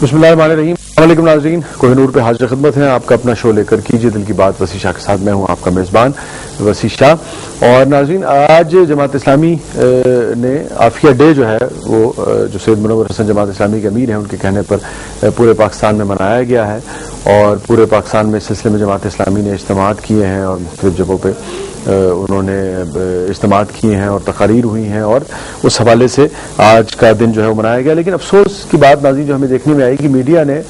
بسم اللہ الرحمن الرحیم. السلام علیکم ناظرین, کوہ نور پہ حاضر خدمت ہیں. آپ کا اپنا شو لے کر کیجیے دل کی بات وسیع شاہ کے ساتھ. میں ہوں آپ کا میزبان وسیع شاہ. اور ناظرین, آج جماعت اسلامی نے عافیہ ڈے جو ہے وہ جو سید منور حسن جماعت اسلامی کے امیر ہیں ان کے کہنے پر پورے پاکستان میں منایا گیا ہے. اور پورے پاکستان میں اس سلسلے میں جماعت اسلامی نے اجتماعات کیے ہیں اور مختلف جگہوں پہ انہوں نے اجتماعات کیے ہیں اور تقاریر ہوئی ہیں, اور اس حوالے سے آج کا دن جو ہے وہ منایا گیا. لیکن افسوس کی بات ناظرین جو ہمیں دیکھنے میں آئی کہ میڈیا نے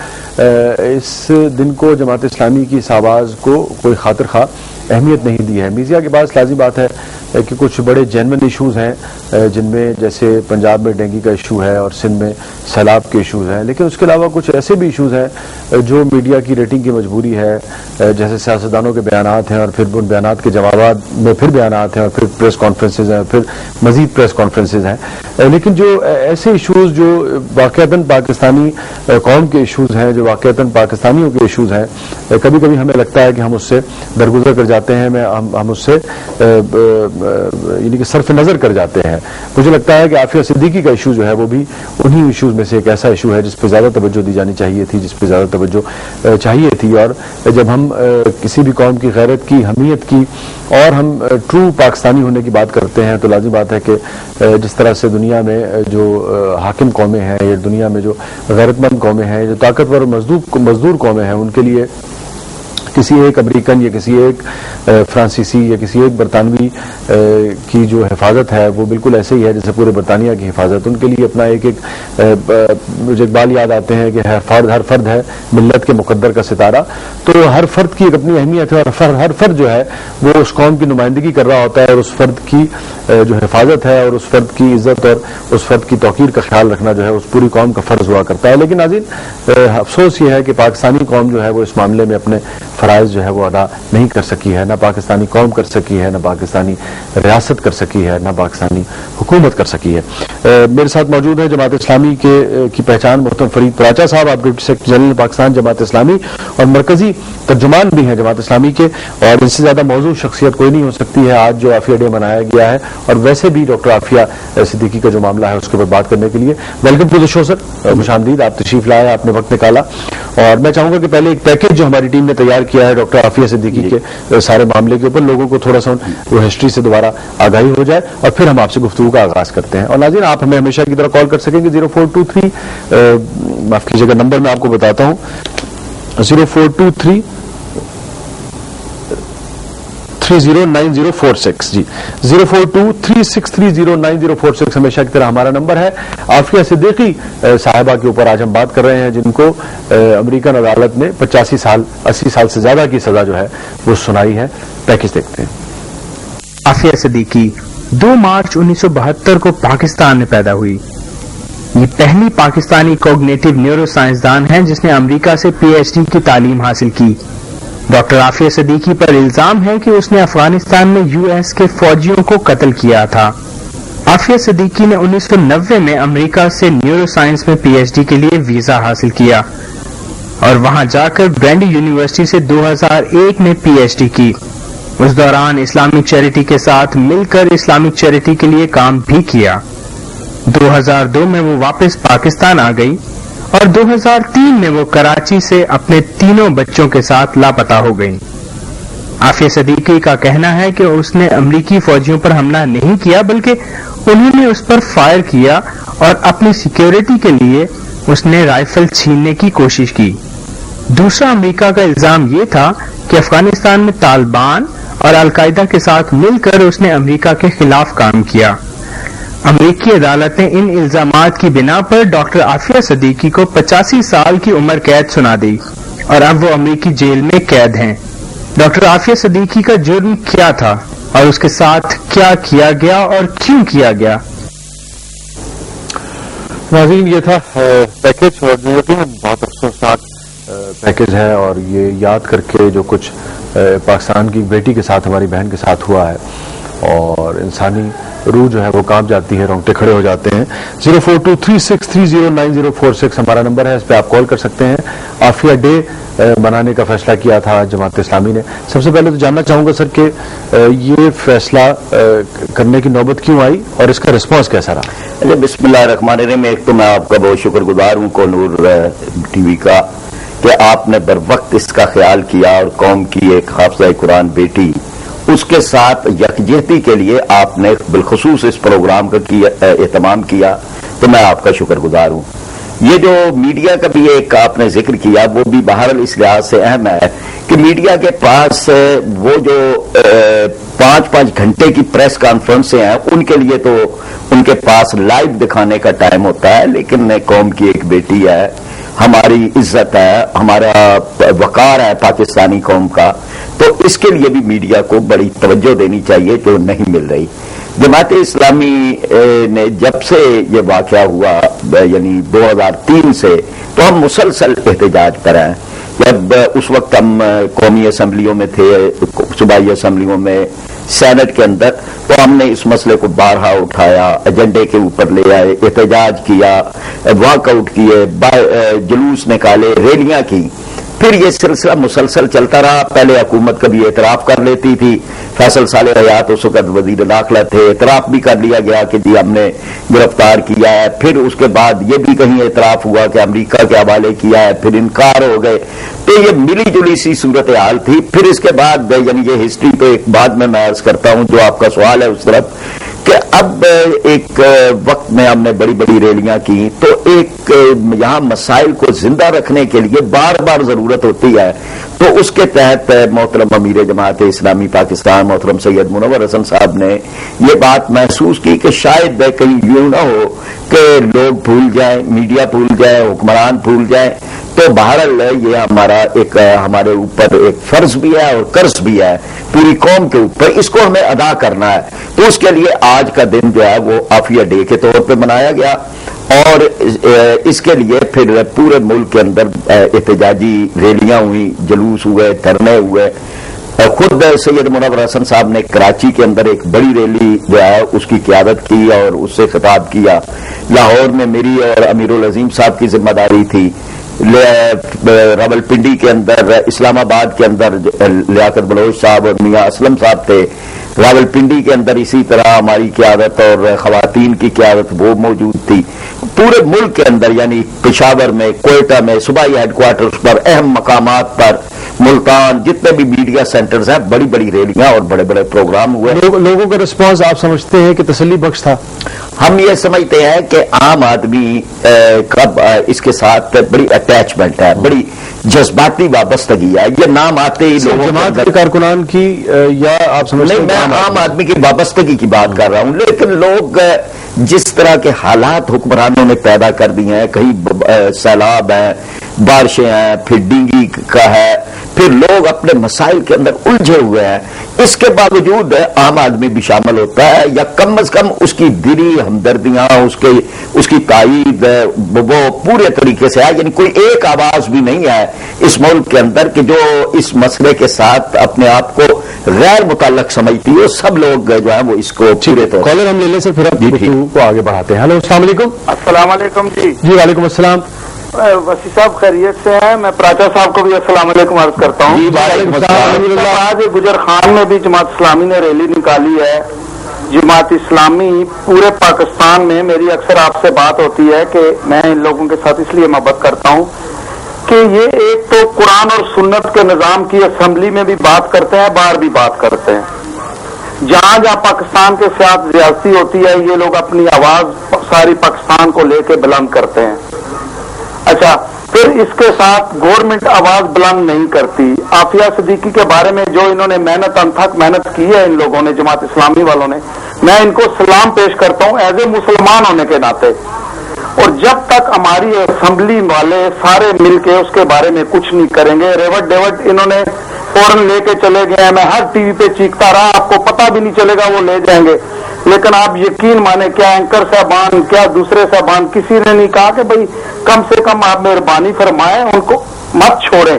اس دن کو, جماعت اسلامی کی اس آواز کو کوئی خاطر خواہ اہمیت نہیں دی ہے. میڈیا کے پاس لازمی بات ہے کہ کچھ بڑے جینون ایشوز ہیں جن میں جیسے پنجاب میں ڈینگی کا ایشو ہے اور سندھ میں سیلاب کے ایشوز ہیں, لیکن اس کے علاوہ کچھ ایسے بھی ایشوز ہیں جو میڈیا کی ریٹنگ کی مجبوری ہے, جیسے سیاستدانوں کے بیانات ہیں اور پھر ان بیانات کے جوابات میں پھر بیانات ہیں اور پھر پریس کانفرنسز ہیں, پھر مزید پریس کانفرنسز ہیں. لیکن جو ایسے ایشوز جو واقعتاً پاکستانی قوم کے ایشوز ہیں, جو واقعتاً پاکستانیوں کے ایشوز ہیں, کبھی کبھی ہمیں لگتا ہے کہ ہم اس سے درگزر کر جاتے ہیں, ہم اس سے یعنی کہ صرف نظر کر جاتے ہیں. مجھے لگتا ہے کہ عافیہ صدیقی کا ایشو جو ہے وہ بھی انہی ایشوز میں سے ایک ایسا ایشو ہے جس پہ زیادہ توجہ دی جانی چاہیے تھی, جس پہ زیادہ توجہ چاہیے تھی. اور جب ہم کسی بھی قوم کی غیرت کی, حمیت کی اور ہم ٹرو پاکستانی ہونے کی بات کرتے ہیں تو لازم بات ہے کہ جس طرح سے دنیا میں جو حاکم قومیں ہیں یا دنیا میں جو غیرت مند قومیں ہیں, جو طاقتور مزدور قومیں ہیں, ان کے لیے کسی ایک امریکن یا کسی ایک فرانسیسی یا کسی ایک برطانوی کی جو حفاظت ہے وہ بالکل ایسے ہی ہے جیسے پورے برطانیہ کی حفاظت. ان کے لیے اپنا ایک مجھے اقبال یاد آتے ہیں کہ ہر فرد ہے ملت کے مقدر کا ستارہ. تو ہر فرد کی ایک اپنی اہمیت ہے اور ہر فرد جو ہے وہ اس قوم کی نمائندگی کر رہا ہوتا ہے, اور اس فرد کی جو حفاظت ہے اور اس فرد کی عزت اور اس فرد کی توقیر کا خیال رکھنا جو ہے اس پوری قوم کا فرض ہوا کرتا ہے. لیکن ناظرین, افسوس یہ ہے کہ پاکستانی قوم جو ہے وہ اس معاملے میں اپنے فرائض جو ہے وہ ادا نہیں کر سکی ہے. نہ پاکستانی قوم کر سکی ہے, نہ پاکستانی ریاست کر سکی ہے, نہ پاکستانی حکومت کر سکی ہے. میرے ساتھ موجود ہیں جماعت اسلامی کی پہچان محترم فرید پراچا صاحب. آپ deputy secretary general Pakistan Jamaat Islami اور مرکزی ترجمان بھی ہیں جماعت اسلامی کے, اور ان سے زیادہ موضوع شخصیت کوئی نہیں ہو سکتی ہے آج جو عافیہ ڈے منایا گیا ہے, اور ویسے بھی ڈاکٹر عافیہ صدیقی کا جو معاملہ ہے اس کے اوپر بات کرنے کے لیے. ویلکم ٹو دا شو سر, خوش آمدید. آپ تشریف لائے, آپ نے وقت نکالا, اور میں چاہوں گا کہ پہلے ایک پیکج جو ہماری ٹیم نے تیار کیا ہے ڈاکٹر عافیہ صدیقی کے سارے معاملے کے اوپر, لوگوں کو تھوڑا سا وہ ہسٹری سے دوبارہ آگاہی ہو جائے, اور پھر ہم آپ سے گفتگو کا آغاز کرتے ہیں. اور ناظرین, آپ ہمیں ہمیشہ کی طرح کال کر سکیں گے 0423 معاف کیجیے گا, نمبر میں آپ کو بتاتا ہوں 0423 309046 جی 0423630946 ہمیشہ کی طرح ہمارا نمبر ہے. عافیہ صدیقی صاحبہ کے اوپر آج ہم بات کر رہے ہیں جن کو امریکن عدالت نے 80 سال سے زیادہ کی سزا جو ہے وہ سنائی ہے. پیکج دیکھتے ہیں. عافیہ صدیقی 2 مارچ 1972 کو پاکستان میں پیدا ہوئی. یہ پہلی پاکستانی کوگنیٹو نیورو سائنسدان ہیں جس نے امریکہ سے پی ایچ ڈی کی تعلیم حاصل کی. ڈاکٹر عافیہ صدیقی پر الزام ہے کہ اس نے افغانستان میں یو ایس کے فوجیوں کو قتل کیا تھا. عافیہ صدیقی نے 1990 میں امریکہ سے نیورو سائنس میں پی ایچ ڈی کے لیے ویزا حاصل کیا اور وہاں جا کر برینڈی یونیورسٹی سے 2001 میں پی ایچ ڈی کی. اس دوران اسلامک چیریٹی کے ساتھ مل کر اسلامک چیریٹی کے لیے کام بھی کیا. 2002 میں وہ واپس پاکستان آ گئی اور 2003 میں وہ کراچی سے اپنے 3 بچوں کے ساتھ لاپتہ ہو گئی. عافیہ صدیقی کا کہنا ہے کہ اس نے امریکی فوجیوں پر حملہ نہیں کیا بلکہ انہوں نے اس پر فائر کیا اور اپنی سیکیورٹی کے لیے اس نے رائفل چھیننے کی کوشش کی. دوسرا امریکہ کا الزام یہ تھا کہ افغانستان میں طالبان اور القاعدہ کے ساتھ مل کر اس نے امریکہ کے خلاف کام کیا. امریکی عدالت نے ان الزامات کی بنا پر ڈاکٹر عافیہ صدیقی کو 85 سال کی عمر قید سنا دی اور اب وہ امریکی جیل میں قید ہیں. ڈاکٹر عافیہ صدیقی کا جرم کیا تھا اور اس کے ساتھ کیا کیا گیا اور کیوں کیا گیا؟ ناظرین, یہ تھا پیکج, اور جو یقیناً بہت افسوسناک پیکج ہے, اور یہ یاد کر کے جو کچھ پاکستان کی بیٹی کے ساتھ, ہماری بہن کے ساتھ ہوا ہے, اور انسانی روح جو ہے وہ کانپ جاتی ہے, رونگٹے کھڑے ہو جاتے ہیں. 0423630946 ہمارا نمبر ہے, اس پہ آپ کال کر سکتے ہیں. عافیہ ڈے منانے کا فیصلہ کیا تھا جماعت اسلامی نے. سب سے پہلے تو جاننا چاہوں گا سر کہ یہ فیصلہ کرنے کی نوبت کیوں آئی اور اس کا رسپانس کیسا رہا؟ بسم اللہ الرحمن الرحیم. ایک تو میں آپ کا بہت شکر گزار ہوں کوہنور ٹی وی کا کہ آپ نے بر وقت اس کا خیال کیا اور قوم کی ایک حافظہ قرآن بیٹی اس کے ساتھ یکجہتی کے لیے آپ نے بالخصوص اس پروگرام کا اہتمام کیا, تو میں آپ کا شکر گزار ہوں. یہ جو میڈیا کا بھی ایک آپ نے ذکر کیا وہ بھی بہرحال اس لحاظ سے اہم ہے کہ میڈیا کے پاس وہ جو 5-5 گھنٹے کی پریس کانفرنسیں ہیں ان کے لیے تو ان کے پاس لائیو دکھانے کا ٹائم ہوتا ہے, لیکن قوم کی ایک بیٹی ہے, ہماری عزت ہے, ہمارا وقار ہے پاکستانی قوم کا, تو اس کے لیے بھی میڈیا کو بڑی توجہ دینی چاہیے جو نہیں مل رہی. جماعت اسلامی نے جب سے یہ واقعہ ہوا یعنی 2003 سے تو ہم مسلسل احتجاج پر ہیں. جب اس وقت ہم قومی اسمبلیوں میں تھے, صوبائی اسمبلیوں میں, سینٹ کے اندر, تو ہم نے اس مسئلے کو بارہا اٹھایا, ایجنڈے کے اوپر لے آئے, احتجاج کیا, واک آؤٹ کیے, جلوس نکالے, ریلیاں کی. پھر یہ سلسلہ مسلسل چلتا رہا. پہلے حکومت کبھی اعتراف کر لیتی تھی, فیصل صالح حیات اس وقت وزیر داخلہ تھے, اعتراف بھی کر لیا گیا کہ جی ہم نے گرفتار کیا ہے. پھر اس کے بعد یہ بھی کہیں اعتراف ہوا کہ امریکہ کے حوالے کیا ہے, پھر انکار ہو گئے. تو یہ ملی جلی سی صورتحال تھی. پھر اس کے بعد یعنی یہ ہسٹری پہ ایک بعد میں عرض کرتا ہوں جو آپ کا سوال ہے اس طرف, کہ اب ایک وقت میں ہم نے بڑی بڑی ریلیاں کی, تو ایک یہاں مسائل کو زندہ رکھنے کے لیے بار بار ضرورت ہوتی ہے. تو اس کے تحت محترم امیر جماعت اسلامی پاکستان محترم سید منور حسن صاحب نے یہ بات محسوس کی کہ شاید کہیں یوں نہ ہو کہ لوگ بھول جائیں, میڈیا بھول جائے, حکمران بھول جائیں. تو بہرحال یہ ہمارے اوپر ایک فرض بھی ہے اور قرض بھی ہے پوری قوم کے اوپر, اس کو ہمیں ادا کرنا ہے. تو اس کے لیے آج کا دن جو ہے وہ عافیہ ڈے کے طور پہ منایا گیا, اور اس کے لیے پھر پورے ملک کے اندر احتجاجی ریلیاں ہوئی, جلوس ہوئے, دھرنے ہوئے. خود سید منور حسن صاحب نے کراچی کے اندر ایک بڑی ریلی جو ہے اس کی قیادت کی اور اس سے خطاب کیا. لاہور میں میری اور امیر العظیم صاحب کی ذمہ داری تھی. راولپنڈی کے اندر, اسلام آباد کے اندر لیاقت بلوچ صاحب اور میاں اسلم صاحب تھے. راولپنڈی کے اندر اسی طرح ہماری قیادت اور خواتین کی قیادت وہ موجود تھی. پورے ملک کے اندر یعنی پشاور میں, کوئٹہ میں, صوبائی ہیڈ کوارٹرز پر, اہم مقامات پر, ملتان, جتنے بھی میڈیا سینٹرز ہیں, بڑی بڑی ریلیاں اور بڑے بڑے پروگرام ہوئے. لوگوں کا رسپانس آپ سمجھتے ہیں کہ تسلی بخش تھا؟ ہم یہ سمجھتے ہیں کہ عام آدمی کا اس کے ساتھ بڑی اٹیچمنٹ ہے, بڑی جذباتی وابستگی ہے. یہ نام آتے ہی لوگوں جماعت کے کارکنان کی یا آپ سمجھتے ہیں؟ میں عام آدمی کی وابستگی کی بات کر رہا ہوں. لیکن لوگ جس طرح کے حالات حکمرانوں نے پیدا کر دی ہیں, کہیں سیلاب ہیں, بارشیں ہیں, پھر ڈینگی کا ہے, پھر لوگ اپنے مسائل کے اندر الجھے ہوئے ہیں, اس کے باوجود عام آدمی بھی شامل ہوتا ہے, یا کم از کم اس کی دلی ہمدردیاں, اس کی تائید وہ پورے طریقے سے ہے. یعنی کوئی ایک آواز بھی نہیں ہے اس ملک کے اندر کہ جو اس مسئلے کے ساتھ اپنے آپ کو غیر متعلق سمجھتی ہے. سب لوگ جو ہے وہ اس کو پورے طور کالر ہم لے لیں سر, پھر آپ کو آگے بڑھاتے ہیں. ہلو, السلام علیکم. السلام علیکم. جی وعلیکم السلام. وسیع صاحب خیریت سے ہیں؟ میں پراچا صاحب کو بھی السلام علیکم عرض کرتا ہوں. آج گجر خان میں بھی جماعت اسلامی نے ریلی نکالی ہے. جماعت اسلامی پورے پاکستان میں, میری اکثر آپ سے بات ہوتی ہے کہ میں ان لوگوں کے ساتھ اس لیے محبت کرتا ہوں کہ یہ ایک تو قرآن اور سنت کے نظام کی اسمبلی میں بھی بات کرتے ہیں, باہر بھی بات کرتے ہیں. جہاں جہاں پاکستان کے ساتھ زیادتی ہوتی ہے یہ لوگ اپنی آواز ساری پاکستان کو لے کے بلند کرتے ہیں. اچھا, پھر اس کے ساتھ گورنمنٹ آواز بلند نہیں کرتی. عافیہ صدیقی کے بارے میں جو انہوں نے انتھک محنت کی ہے ان لوگوں نے, جماعت اسلامی والوں نے, میں ان کو سلام پیش کرتا ہوں ایز اے مسلمان ہونے کے ناطے. اور جب تک ہماری اسمبلی والے سارے مل کے اس کے بارے میں کچھ نہیں کریں گے, ریوٹ ڈیوٹ انہوں نے فوراً لے کے چلے گئے ہیں. میں ہر ٹی وی پہ چیختا رہا, آپ کو پتہ بھی نہیں چلے گا وہ لے جائیں گے. لیکن آپ یقین مانے, کیا اینکر صاحبان, کیا دوسرے صاحبان, کسی نے نہیں کہا کہ بھئی کم سے کم آپ مہربانی فرمائیں ان کو مت چھوڑیں.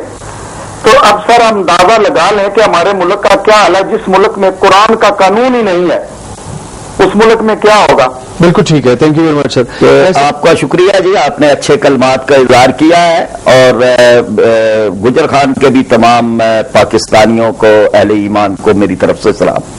تو اب سر ہم اندازہ لگا لیں کہ ہمارے ملک کا کیا حال ہے. جس ملک میں قرآن کا قانون ہی نہیں ہے اس ملک میں کیا ہوگا. بالکل ٹھیک ہے, تھینک یو ویری مچ سر. آپ کا شکریہ جی, آپ نے اچھے کلمات کا اظہار کیا ہے, اور گجر خان کے بھی تمام پاکستانیوں کو, اہل ایمان کو میری طرف سے سلام.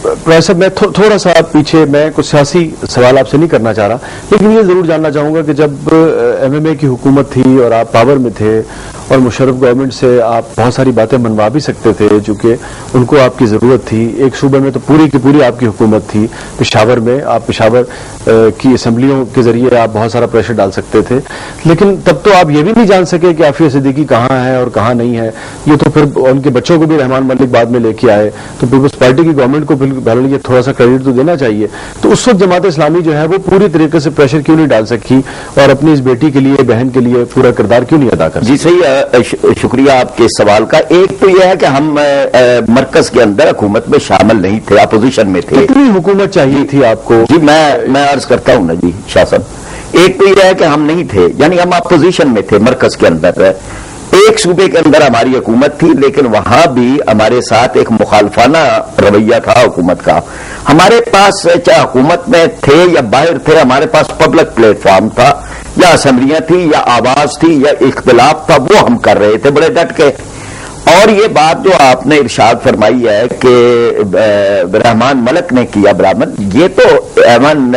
پروفیسر صاحب, میں تھوڑا سا پیچھے, میں کچھ سیاسی سوال آپ سے نہیں کرنا چاہ رہا, لیکن یہ ضرور جاننا چاہوں گا کہ جب ایم ایم اے کی حکومت تھی اور آپ پاور میں تھے اور مشرف گورنمنٹ سے آپ بہت ساری باتیں منوا بھی سکتے تھے چونکہ ان کو آپ کی ضرورت تھی. ایک صوبے میں تو پوری کی پوری آپ کی حکومت تھی, پشاور میں آپ پشاور کی اسمبلیوں کے ذریعے آپ بہت سارا پریشر ڈال سکتے تھے, لیکن تب تو آپ یہ بھی نہیں جان سکے کہ عافیہ صدیقی کہاں ہے اور کہاں نہیں ہے. یہ تو پھر ان کے بچوں کو بھی رحمان ملک بعد میں لے کے آئے, تو پیپلز پارٹی کی گورنمنٹ کو یہ تھوڑا سا کریڈٹ تو دینا چاہیے. تو اس وقت جماعت اسلامی جو ہے وہ پوری طریقے سے پریشر کیوں نہیں ڈال سکی اور اپنی اس بیٹی کے لیے, بہن کے لیے پورا کردار کیوں نہیں ادا کر سکی؟ جی صحیح, شکریہ آپ کے سوال کا. ایک تو یہ ہے کہ ہم مرکز کے اندر حکومت میں شامل نہیں تھے, اپوزیشن میں تھے. کتنی حکومت چاہیے تھی آپ کو؟ جی میں عرض کرتا ہوں نا جی شاہ صاحب, ایک تو یہ ہے کہ ہم نہیں تھے, یعنی ہم اپوزیشن میں تھے مرکز کے اندر. ایک صوبے کے اندر ہماری حکومت تھی, لیکن وہاں بھی ہمارے ساتھ ایک مخالفانہ رویہ تھا حکومت کا. ہمارے پاس چاہے حکومت میں تھے یا باہر تھے, ہمارے پاس پبلک پلیٹ فارم تھا, یا اسمبلیاں تھی, یا آواز تھی, یا اختلاف تھا, وہ ہم کر رہے تھے بڑے ڈٹ کے. اور یہ بات جو آپ نے ارشاد فرمائی ہے کہ رحمان ملک نے کیا برآمد, یہ تو ایمن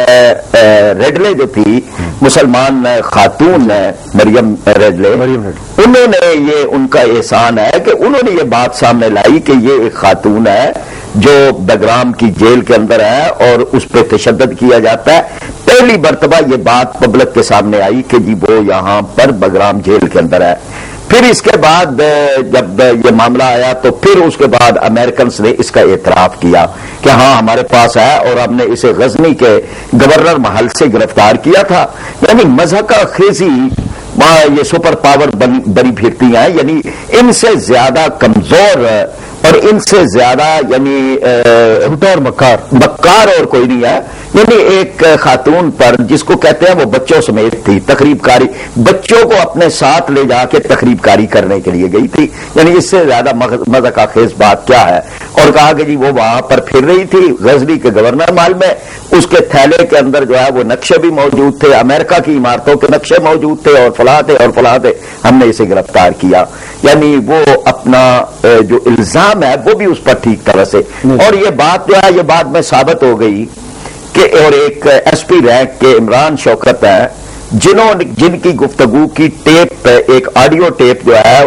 ریڈلے جو تھی مسلمان خاتون مریم ریڈلے, انہوں نے یہ, ان کا احسان ہے کہ انہوں نے یہ بات سامنے لائی کہ یہ ایک خاتون ہے جو بگرام کی جیل کے اندر ہے اور اس پہ تشدد کیا جاتا ہے. پہلی مرتبہ یہ بات پبلک کے سامنے آئی کہ جی وہ یہاں پر بگرام جیل کے اندر ہے. پھر اس کے بعد جب یہ معاملہ آیا تو پھر اس کے بعد امریکنز نے اس کا اعتراف کیا کہ ہاں ہمارے پاس ہے, اور ہم نے اسے غزنی کے گورنر محل سے گرفتار کیا تھا. یعنی مذہق خیزی یہ سپر پاور بری پھرتی ہیں, یعنی ان سے زیادہ کمزور اور ان سے زیادہ یعنی اور مکار اور کوئی نہیں ہے. یعنی ایک خاتون پر جس کو کہتے ہیں وہ بچوں سمیت تھی, تقریب کاری, بچوں کو اپنے ساتھ لے جا کے تقریب کاری کرنے کے لیے گئی تھی. یعنی اس سے زیادہ مذہق خیز بات کیا ہے. اور کہا کہ جی وہ وہاں پر پھر رہی تھی غزنی کے گورنر محل میں, اس کے تھیلے کے اندر جو ہے وہ نقشے بھی موجود تھے, امریکہ کی عمارتوں کے نقشے موجود تھے, اور فلاں تھے اور فلاں تھے. ہم نے اسے گرفتار کیا. یعنی وہ اپنا جو الزام ہے وہ بھی اس پر ٹھیک طرح سے, اور یہ بات جو ہے یہ بات میں ثابت ہو گئی کہ, اور ایک ایس پی رینک کے عمران شوکت ہیں جن کی گفتگو کی ٹیپ, ایک آڈیو ٹیپ جو ہے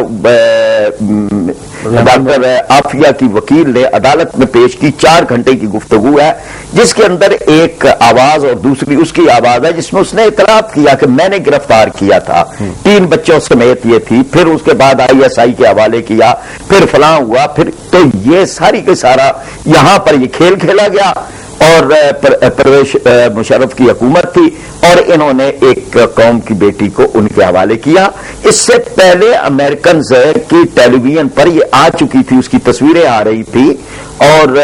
ڈاکٹر عافیہ کی وکیل نے عدالت میں پیش کی, 4 گھنٹے کی گفتگو ہے جس کے اندر ایک آواز اور دوسری اس کی آواز ہے جس میں اس نے اعتراف کیا کہ میں نے گرفتار کیا تھا, 3 بچوں سمیت یہ تھی, پھر اس کے بعد ISI کے حوالے کیا, پھر فلاں ہوا, پھر تو یہ ساری کے سارا یہاں پر یہ کھیل کھیلا گیا. اور پرویز مشرف کی حکومت تھی اور انہوں نے ایک قوم کی بیٹی کو ان کے حوالے کیا. اس سے پہلے امریکنز کی ٹیلی ویژن پر یہ آ چکی تھی, اس کی تصویریں آ رہی تھی, اور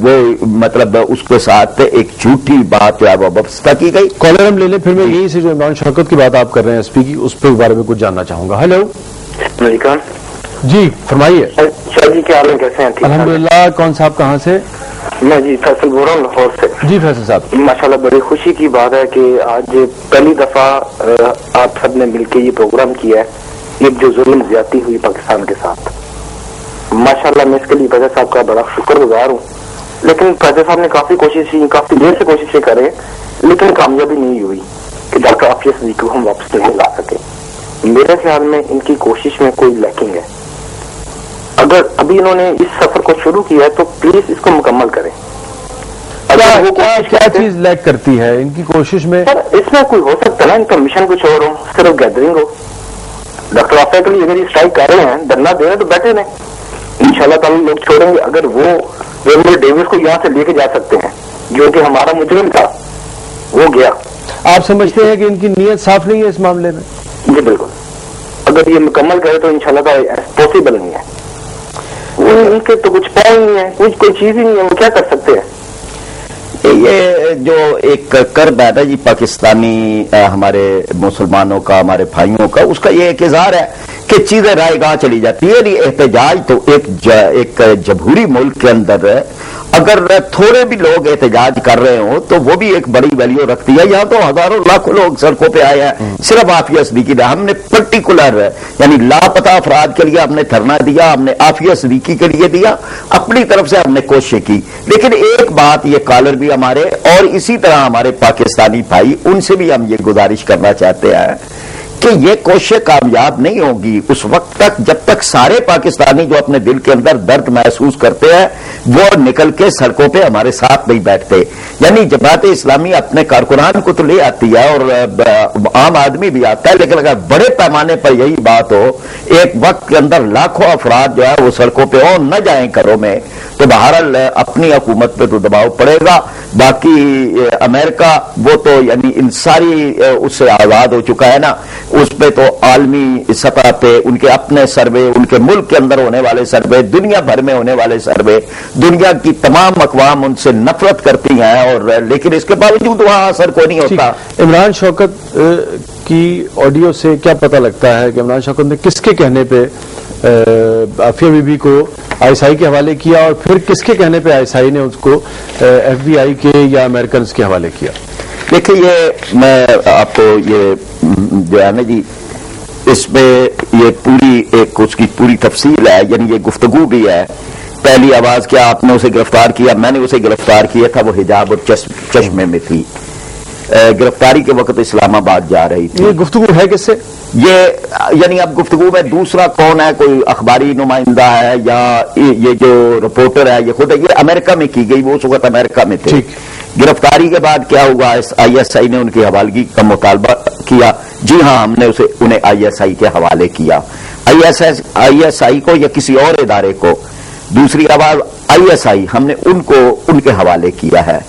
وہ مطلب اس کے ساتھ ایک جھوٹی بات جو ہے وہ وابستہ کی گئی. کالر ہم لے لیں, پھر میں یہی سے جو عمران شوکت کی بات آپ کر رہے ہیں ایس پی کی, اس پہ بارے میں کچھ جاننا چاہوں گا. ہیلو جی فرمائیے. شاہ جی کیا حال ہے, کیسے ہیں؟ الحمدللہ. کون صاحب کہاں سے؟ میں جی فیصل بول رہا ہوں لاہور سے. جی فیصل صاحب, ماشاءاللہ بڑی خوشی کی بات ہے کہ آج پہلی دفعہ آپ سب نے مل کے یہ پروگرام کیا ہے, یہ جو ظلم زیادتی ہوئی پاکستان کے ساتھ. ماشاءاللہ میں اس کے لیے فیصل صاحب کا بڑا شکر گزار ہوں. لیکن فیصل صاحب نے کافی کوشش کی, کافی دیر سے کوششیں کریں, لیکن کامیابی نہیں ہوئی کہ ڈاکٹر عافیہ صدیقی کو ہم واپس نہیں لا سکے. میرے خیال میں ان کی کوشش میں کوئی لیکنگ ہے. اگر ابھی انہوں نے اس سفر کو شروع کیا ہے تو پلیز اس کو مکمل کریں. کیا چیز لیک کرتی ہے ان کی کوشش میں؟ سر اس میں کوئی ہو سکتا ہے نا ان کا مشن کچھ اور ہو, صرف گیدرنگ ہو. ڈاکٹر عافیہ کے لیے اگر یہ اسٹرائک کر رہے ہیں, دھرنا دے رہے ہیں, تو بیٹھے رہیں, انشاءاللہ تعالی لوگ چھوڑیں گے. اگر وہ ریمبر ڈیوس کو یہاں سے لے کے جا سکتے ہیں جو کہ ہمارا مجرم تھا, وہ گیا. آپ سمجھتے ہیں کہ ان کی نیت صاف نہیں ہے اس معاملے میں؟ جی بالکل. اگر یہ مکمل کرے تو انشاءاللہ تعالی پاسبل نہیں ہے. ان کے تو کچھ پاؤں نہیں ہے, کوئی چیز ہی نہیں ہے, وہ کیا کر سکتے ہیں؟ یہ جو ایک کرب ہے نا جی پاکستانی ہمارے مسلمانوں کا, ہمارے بھائیوں کا, اس کا یہ ایک اظہار ہے کہ چیزیں رائے گاہ چلی جاتی ہے. احتجاج تو ایک جمہوری ملک کے اندر اگر تھوڑے بھی لوگ احتجاج کر رہے ہوں تو وہ بھی ایک بڑی ویلیو رکھتی ہے. یہاں تو ہزاروں لاکھوں لوگ سڑکوں پہ آئے ہیں صرف عافیہ صدیقی نے. ہم نے پرٹیکولر یعنی لاپتہ افراد کے لیے ہم نے دھرنا دیا, ہم نے عافیہ صدیقی کے لیے دیا, اپنی طرف سے ہم نے کوششیں کی. لیکن ایک بات یہ کالر بھی ہمارے اور اسی طرح ہمارے پاکستانی بھائی, ان سے بھی ہم یہ گزارش کرنا چاہتے ہیں کہ یہ کوششیں کامیاب نہیں ہوگی اس وقت تک جب تک سارے پاکستانی جو اپنے دل کے اندر درد محسوس کرتے ہیں وہ نکل کے سڑکوں پہ ہمارے ساتھ نہیں بیٹھتے. یعنی جماعت اسلامی اپنے کارکنان کو تو لے آتی ہے اور عام آدمی بھی آتا ہے, لیکن اگر بڑے پیمانے پر یہی بات ہو, ایک وقت کے اندر لاکھوں افراد جو ہے وہ سڑکوں پہ ہو, نہ جائیں گھروں میں, تو بہرحال اپنی حکومت پہ تو دباؤ پڑے گا. باقی امریکہ وہ تو یعنی ان ساری اس سے آزاد ہو چکا ہے نا, اس پہ تو عالمی سطح پہ ان کے اپنے سروے, ان کے ملک کے اندر ہونے والے سروے, دنیا بھر میں ہونے والے سروے, دنیا کی تمام اقوام ان سے نفرت کرتی ہیں, اور لیکن اس کے باوجود وہاں اثر کوئی نہیں ہوتا. عمران شوکت کی آڈیو سے کیا پتہ لگتا ہے کہ عمران شوکت نے کس کے کہنے پہ عافیہ بی بی کو آئی ایس آئی کے حوالے کیا, اور پھر کس کے کہنے پہ آئی ایس آئی نے اس کو ایف بی آئی کے یا امریکنز کے حوالے کیا؟ دیکھیں, یہ میں آپ کو یہ جو ہے نا جی, اس میں یہ پوری ایک اس کی پوری تفصیل ہے, یعنی یہ گفتگو بھی ہے. پہلی آواز کیا آپ نے اسے گرفتار کیا, میں نے اسے گرفتار کیا تھا, وہ حجاب اور چشمے میں تھی. گرفتاری کے وقت اسلام آباد جا رہی تھی. یہ گفتگو ہے کس سے؟ یہ یعنی اب گفتگو میں دوسرا کون ہے, کوئی اخباری نمائندہ ہے یا یہ جو رپورٹر ہے, یہ خود ہے, یہ امریکہ میں کی گئی, وہ اس وقت امریکہ میں تھے. گرفتاری کے بعد کیا ہوا, آئی ایس آئی نے ان کی حوالگی کا مطالبہ کیا. جی ہاں, ہم نے انہیں آئی ایس آئی کے حوالے کیا, آئی ایس آئی کو یا کسی اور ادارے کو. دوسری آواز آئی ایس آئی, ہم نے ان کو ان کے حوالے کیا ہے.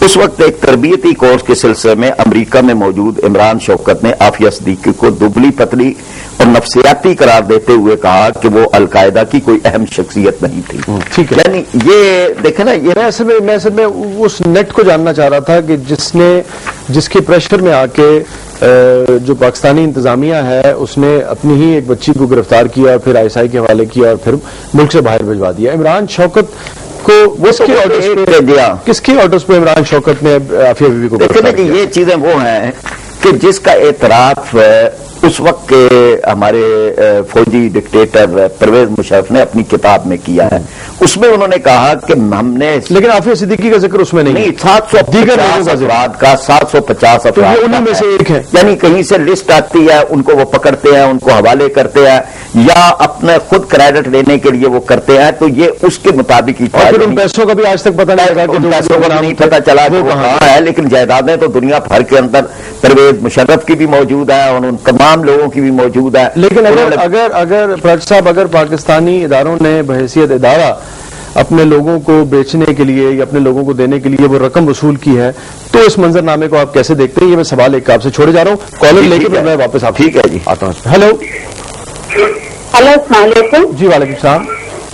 اس وقت ایک تربیتی کورس کے سلسلے میں امریکہ میں موجود عمران شوکت نے عافیہ صدیقی کو دبلی پتلی اور نفسیاتی قرار دیتے ہوئے کہا کہ وہ القاعدہ کی کوئی اہم شخصیت نہیں تھی. ٹھیک ہے, یعنی یہ دیکھیں نا, یہ میں اصل میں اس نیٹ کو جاننا چاہ رہا تھا کہ جس کے پریشر میں آ کے جو پاکستانی انتظامیہ ہے اس نے اپنی ہی ایک بچی کو گرفتار کیا, پھر آئی ایس آئی کے حوالے کیا اور پھر ملک سے باہر بھجوا دیا. عمران شوکت کو کس کے آرڈرز پہ عمران شوکت نے عافیہ بی بی کو گرفتار کیا؟ یہ چیزیں وہ ہیں کہ جس کا اعتراف اس وقت کے ہمارے فوجی ڈکٹیٹر پرویز مشرف نے اپنی کتاب میں کیا ہے. اس میں انہوں نے کہا کہ ہم نے, لیکن عافیہ صدیقی کا ذکر اس میں نہیں, 750 افراد کا 750 افراد انہیں میں سے ایک ہے. یعنی کہیں سے لسٹ آتی ہے, ان کو وہ پکڑتے ہیں, ان کو حوالے کرتے ہیں, یا اپنے خود کریڈٹ لینے کے لیے وہ کرتے ہیں, تو یہ اس کے مطابق ہی. پھر ان پیسوں کا بھی آج تک پتہ نہیں لگا, ان پیسوں کا نہیں پتہ چلا وہ کہاں ہے, لیکن جائیدادیں تو دنیا بھر کے اندر پرویز مشرف کی بھی موجود ہے اور ان تمام لوگوں کی بھی موجود ہے. لیکن اگر پراج صاحب, اگر پاکستانی اداروں نے بحیثیت ادارہ اپنے لوگوں کو بیچنے کے لیے یا اپنے لوگوں کو دینے کے لیے وہ رقم وصول کی ہے, تو اس منظر نامے کو آپ کیسے دیکھتے ہیں؟ یہ میں سوال ایک آپ سے چھوڑے جا رہا ہوں, کالر لے کے میں واپس آپ. ٹھیک ہے جی, آتا ہوں. ہیلو السلام علیکم. جی وعلیکم السلام.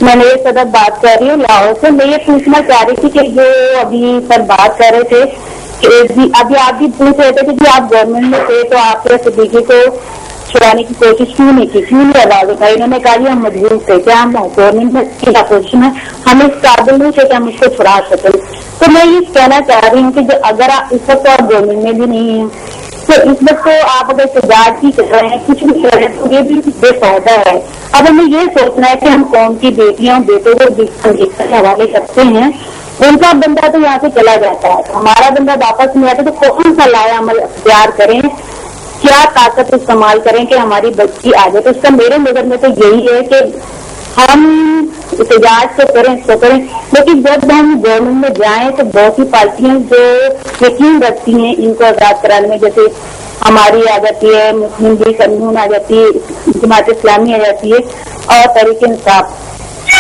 میں نے صدر بات کر رہی ہوں لاہور سے. میں یہ پوچھنا چاہ رہی تھی کہ جو ابھی سر بات کر رہے تھے کہ ابھی آپ بھی پوچھ رہے تھے کہ جی آپ گورنمنٹ میں تھے تو آپ صدیقی کو چھڑانے کی کوشش کیوں نہیں کی, کیوں نہیں آواز اٹھائی؟ انہوں نے کہا ہم مجبور تھے, کیا ہم گورنمنٹ میں کی اپوزیشن ہے, ہم اس قابل نہیں تھے کہ ہم اس کو چھڑا سکیں. تو میں یہ کہنا چاہ رہی ہوں کہ جو اگر اس وقت آپ گورنمنٹ میں بھی نہیں ہیں تو اس وقت تو آپ اگر احتجاج بھی کر رہے ہیں, کچھ بھی کر رہے ہیں, تو یہ بھی بے فائدہ ہے. اب ہمیں یہ سوچنا ہے کہ ہم قوم کی بیٹیاں بیٹوں کو حوالے کرتے ہیں, ان کا بندہ تو یہاں سے چلا جاتا ہے, ہمارا بندہ واپس نہیں آتا, تو کون سا لایا عمل اختیار کریں, کیا طاقت استعمال کریں کہ ہماری بچی آ جائے. تو اس کا میرے نظر میں تو یہی ہے کہ ہم احتجاج تو کریں, لیکن جب ہم گورنمنٹ میں جائیں تو بہت سی پارٹیاں جو یقین رکھتی ہیں ان کو آزاد کرانے میں, جیسے ہماری آ جاتی ہے مسلم لیگ قانون آ جاتی ہے, جماعت اسلامی آ جاتی ہے, اور تحریک انصاف.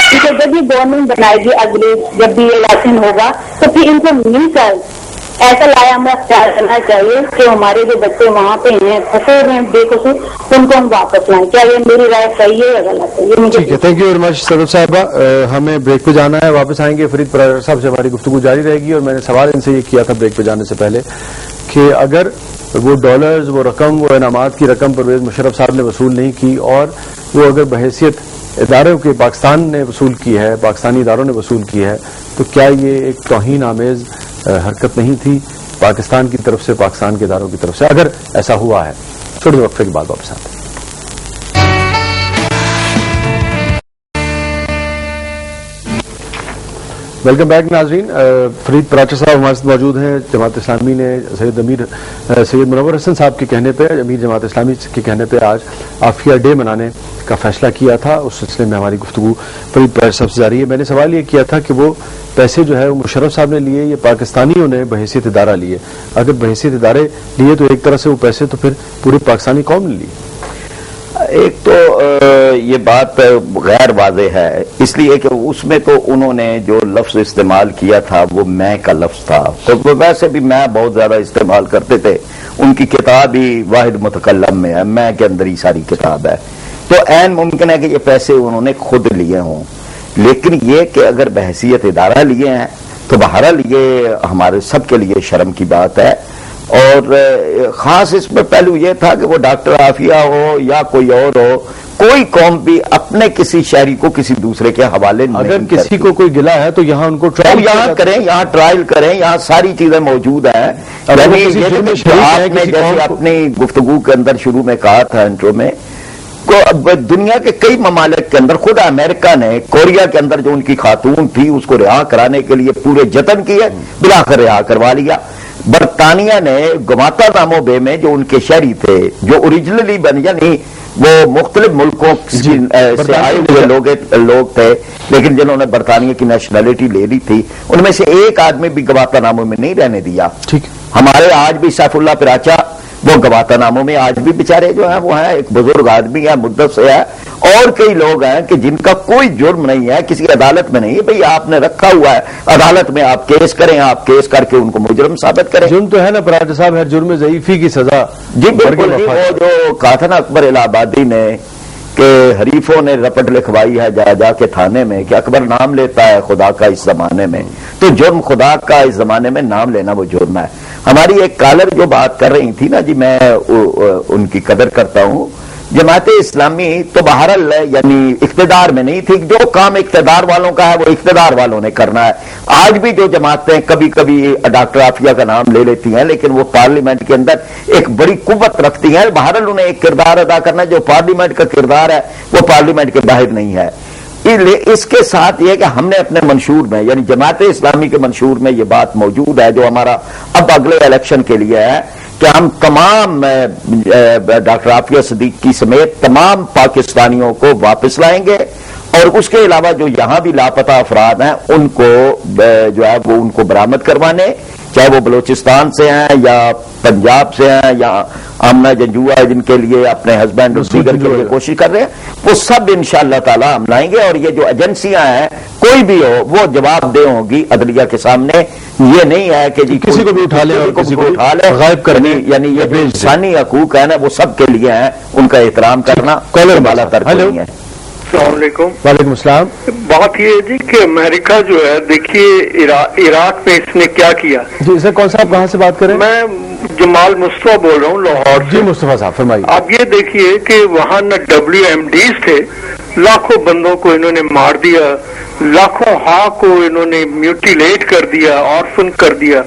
کیونکہ جب یہ گورنمنٹ بنائے گی, اگلے جب بھی الیکشن ہوگا, تو پھر ان کو مل کر ایسا لایا ہمیں اختیار کرنا چاہیے کہ ہمارے جو بچے وہاں پہ ہیں پھنسے ہوئے ہیں بے قصور, ان کو ہم واپس لائیں. کیا یہ میری رائے صحیح ہے یا غلط ہے؟ یہ مجھے ٹھیک ہے. تھینک یو ویری مچ صدر صاحبہ. ہمیں بریک پہ جانا ہے, واپس آئیں گے. فرید پرار صاحب سے ہماری گفتگو جاری رہے گی, اور میں نے سوال ان سے یہ کیا تھا بریک پہ جانے سے پہلے کہ اگر وہ ڈالرز، وہ رقم، وہ انعامات کی رقم پرویز مشرف صاحب نے وصول نہیں کی اور وہ اگر بحیثیت اداروں کے پاکستان نے وصول کی ہے، پاکستانی اداروں نے وصول کی ہے، تو کیا یہ ایک توہین آمیز حرکت نہیں تھی پاکستان کی طرف سے، پاکستان کے اداروں کی طرف سے؟ اگر ایسا ہوا ہے، چھوٹے وقفے کے بعد واپس آتے ہیں۔ ویلکم بیک ناظرین، فرید پراچا صاحب ہمارے ساتھ موجود ہیں۔ جماعت اسلامی نے سید منور حسن صاحب کے کہنے پہ، امیر جماعت اسلامی کے کہنے پہ آج عافیہ ڈے منانے کا فیصلہ کیا تھا۔ اس سلسلے میں ہماری گفتگو فرید پراچا صاحب سے جاری ہے۔ میں نے سوال یہ کیا تھا کہ وہ پیسے جو ہے وہ مشرف صاحب نے لیے یا پاکستانیوں نے بحیثیت ادارہ لیے؟ اگر بحیثیت ادارے لیے تو ایک طرح سے وہ پیسے تو پھر پوری پاکستانی قوم نے لیے۔ ایک تو یہ بات غیر واضح ہے، اس لیے کہ اس میں تو انہوں نے جو لفظ استعمال کیا تھا وہ میں کا لفظ تھا، تو ویسے بھی میں بہت زیادہ استعمال کرتے تھے۔ ان کی کتاب ہی واحد متکلم میں ہے، میں کے اندر ہی ساری کتاب ہے، تو عین ممکن ہے کہ یہ پیسے انہوں نے خود لیے ہوں، لیکن یہ کہ اگر بحیثیت ادارہ لیے ہیں تو بہرحال یہ ہمارے سب کے لیے شرم کی بات ہے۔ اور خاص اس میں پہلو یہ تھا کہ وہ ڈاکٹر عافیہ ہو یا کوئی اور ہو، کوئی قوم بھی اپنے کسی شہری کو کسی دوسرے کے حوالے نہیں اگر کسی کو کوئی گلا ہے تو یہاں ان کو ٹرائل یہاں کریں، یہاں ٹرائل کریں، یہاں ساری چیزیں موجود ہیں۔ آپ نے جیسے اپنی گفتگو کے اندر شروع میں کہا تھا انٹرو میں، دنیا کے کئی ممالک کے اندر، خود امریکہ نے کوریا کے اندر جو ان کی خاتون تھی اس کو رہا کرانے کے لیے پورے جتن کیے، بلاخر رہا کروا لیا۔ برطانیہ نے گواتا نامو بے میں جو ان کے شہری تھے، جو اوریجنلی یعنی وہ مختلف ملکوں سے آئے ہوئے لوگ تھے لیکن جنہوں نے برطانیہ کی نیشنلٹی لے لی تھی، ان میں سے ایک آدمی بھی گواتا نامو میں نہیں رہنے دیا۔ ہمارے آج بھی سیف اللہ پراچا وہ گواتا ناموں میں آج بھی بیچارے جو ہیں وہ ہیں، ایک بزرگ آدمی ہے، مدت سے ہے، اور کئی لوگ ہیں کہ جن کا کوئی جرم نہیں ہے، کسی عدالت میں نہیں ہے، بھئی آپ نے رکھا ہوا ہے عدالت میں، آپ کیس کریں، آپ کیس کر کے ان کو مجرم ثابت کریں۔ جرم تو ہے نا پراچا صاحب، ہر جرم ضعیفی کی سزا۔ جی بالکل، وہ جو کہا تھا نا اکبر الہ آبادی نے کہ حریفوں نے رپٹ لکھوائی ہے جا کے تھانے میں کہ اکبر نام لیتا ہے خدا کا اس زمانے میں، تو جرم خدا کا اس زمانے میں نام لینا وہ جرم ہے۔ ہماری ایک کالر جو بات کر رہی تھی نا جی، میں ان کی قدر کرتا ہوں، جماعت اسلامی تو بہرحال یعنی اقتدار میں نہیں تھی، جو کام اقتدار والوں کا ہے وہ اقتدار والوں نے کرنا ہے۔ آج بھی جو جماعتیں کبھی کبھی ڈاکٹر عافیہ کا نام لے لیتی ہیں لیکن وہ پارلیمنٹ کے اندر ایک بڑی قوت رکھتی ہیں، بہرحال انہیں ایک کردار ادا کرنا ہے، جو پارلیمنٹ کا کردار ہے وہ پارلیمنٹ کے باہر نہیں ہے۔ اس کے ساتھ یہ کہ ہم نے اپنے منشور میں یعنی جماعت اسلامی کے منشور میں یہ بات موجود ہے جو ہمارا اب اگلے الیکشن کے لیے ہے کہ ہم تمام ڈاکٹر عافیہ صدیقی سمیت تمام پاکستانیوں کو واپس لائیں گے، اور اس کے علاوہ جو یہاں بھی لاپتہ افراد ہیں ان کو جو ہے وہ ان کو برآمد کروانے، چاہے وہ بلوچستان سے ہیں یا پنجاب سے ہیں یا آمنہ جنجوا جن کے لیے اپنے ہسبینڈ اور دیگر کے لیے کوشش کر رہے ہیں، وہ سب انشاءاللہ تعالی ہم لائیں گے۔ اور یہ جو ایجنسیاں ہیں کوئی بھی ہو وہ جواب دہ ہوں گی عدلیہ کے سامنے۔ یہ نہیں ہے کہ جی کسی کو بھی اٹھا لے اور کسی کو اٹھا لے غائب کرنے، یعنی یہ جو انسانی حقوق ہیں نا وہ سب کے لیے ہیں، ان کا احترام کرنا بالا تر نہیں ہے۔ السلام علیکم۔ وعلیکم السلام۔ بات یہ ہے جی کہ امریکہ جو ہے، دیکھیے عراق میں اس نے کیا کیا۔ جی سر، کون صاحب کہاں سے بات کریں؟ میں جمال مصطفیٰ بول رہا ہوں لاہور سے۔ جی مصطفیٰ صاحب فرمائیے۔ اب یہ دیکھیے کہ وہاں نہ WMDs تھے، لاکھوں بندوں کو انہوں نے مار دیا، لاکھوں ہاں کو انہوں نے میوٹیلیٹ کر دیا، آرفن کر دیا،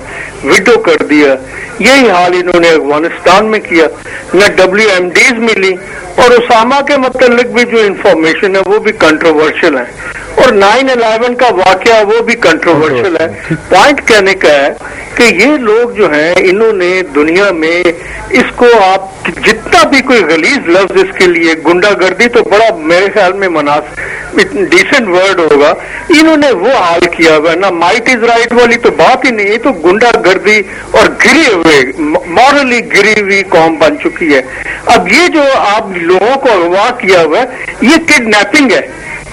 وڈو کر دیا۔ یہی حال انہوں نے افغانستان میں کیا، نہ WMDs ملی، اور اسامہ کے متعلق بھی جو انفارمیشن ہے وہ بھی کنٹروورشل ہے، اور 9/11 کا واقعہ وہ بھی کنٹروورشل ہے۔ پوائنٹ کہنے کا ہے کہ یہ لوگ جو ہیں انہوں نے دنیا میں اس کو آپ جتنا بھی کوئی غلیظ لفظ اس کے لیے، گنڈا گردی تو بڑا میرے خیال میں ڈیسنٹ ورڈ ہوگا، انہوں نے وہ حال کیا ہوا نا، مائٹ از رائٹ والی تو بات ہی نہیں ہے، تو گنڈا گردی اور گری ہوئے مورلی گری ہوئی قوم بن چکی ہے۔ اب یہ جو آپ لوگوں کو اغوا کیا ہوا ہے یہ کڈنیپنگ ہے۔